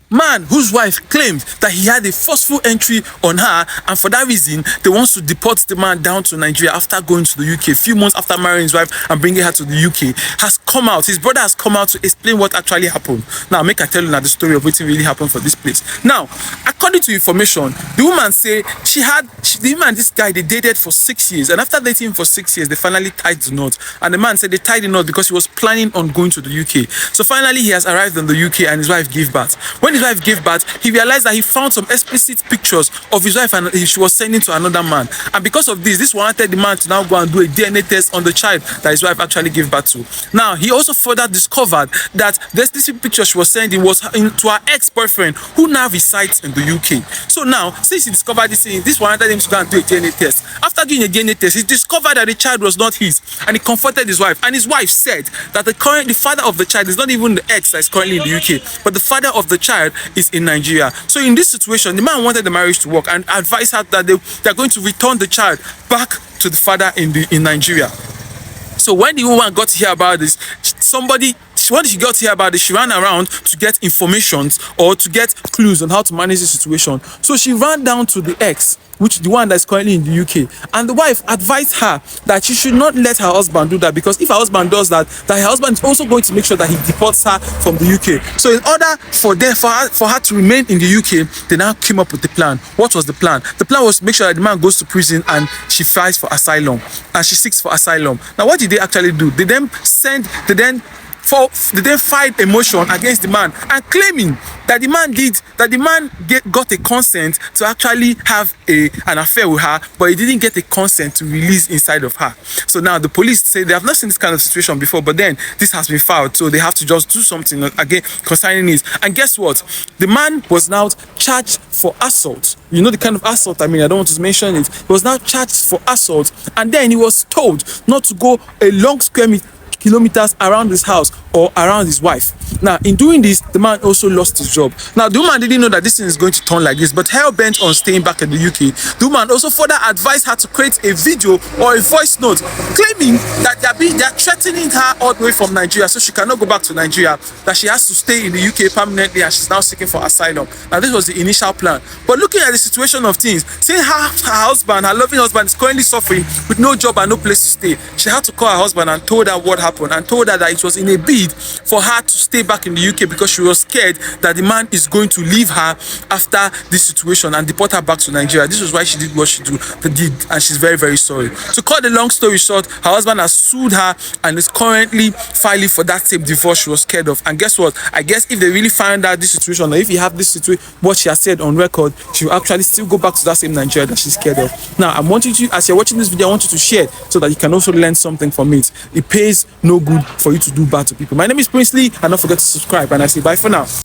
man whose wife claimed that he had a forceful entry on her, and for that reason they want to deport the man down to Nigeria after going to the UK a few months after marrying his wife and bringing her to the UK, has come out. His brother has come out to explain what actually happened. Now make I tell you now the story of what really happened for this place. Now, according to information, the woman say the woman and this guy, they dated for 6 years, and after dating for 6 years they finally tied the knot. And the man said they tied the knot because he was planning on going to the UK. So finally he has arrived in the UK and his wife gave birth. When his wife gave birth, he realized that he found some explicit pictures of his wife and she was sending to another man. And because of this wanted the man to now go and do a DNA test on the child that his wife actually gave birth to. Now, he also further discovered that the explicit picture she was sending was to her ex-boyfriend, who now resides in the UK. So now, since he discovered this wanted him to go and do a DNA test. After doing a DNA test, he discovered that the child was not his, and he confronted his wife. And his wife said that the father of the child is not even the ex that is currently in the UK, but the father of the child is in Nigeria. So in this situation, the man wanted the marriage to work and advised her that they're going to return the child back to the father in Nigeria. So when the woman got to hear about this, when she got to hear about it, she ran around to get information or to get clues on how to manage the situation. So she ran down to the ex, the one that's currently in the UK, and the wife advised her that she should not let her husband do that, because if her husband does that, her husband is also going to make sure that he deports her from the UK. So in order for her to remain in the UK, they now came up with the plan. What was the plan? The plan was to make sure that the man goes to prison and she files for asylum, and she seeks for asylum. Now, what did they actually do? They then filed a motion against the man and claiming that the man got a consent to actually have an affair with her, but he didn't get a consent to release inside of her. So now the police say they have not seen this kind of situation before, but then this has been filed, so they have to just do something again concerning it. And guess what? The man was now charged for assault. You know the kind of assault I mean, I don't want to mention it. He was now charged for assault, and then he was told not to go a long kilometers around his house or around his wife. Now, in doing this, the man also lost his job. Now, the woman didn't know that this thing is going to turn like this, but hell-bent on staying back in the UK, the woman also further advised her to create a video or a voice note claiming that they're threatening her all the way from Nigeria, so she cannot go back to Nigeria, that she has to stay in the UK permanently, and she's now seeking for asylum. Now, this was the initial plan. But looking at the situation of things, seeing her husband, her loving husband, is currently suffering with no job and no place to stay, she had to call her husband and told her what happened, and told her that it was in a bid for her to stay back in the UK because she was scared that the man is going to leave her after this situation and deport her back to Nigeria. This was why she did what she did, and she's very, very sorry. To cut the long story short, her husband has sued her and is currently filing for that same divorce she was scared of. And guess what? I guess if they really find out this situation, or if you have this situation, what she has said on record, she will actually still go back to that same Nigeria that she's scared of. Now, I want you to, as you're watching this video, I want you to share it so that you can also learn something from it. It pays no good for you to do bad to people. My name is Princely, and don't forget to subscribe, and I say bye for now.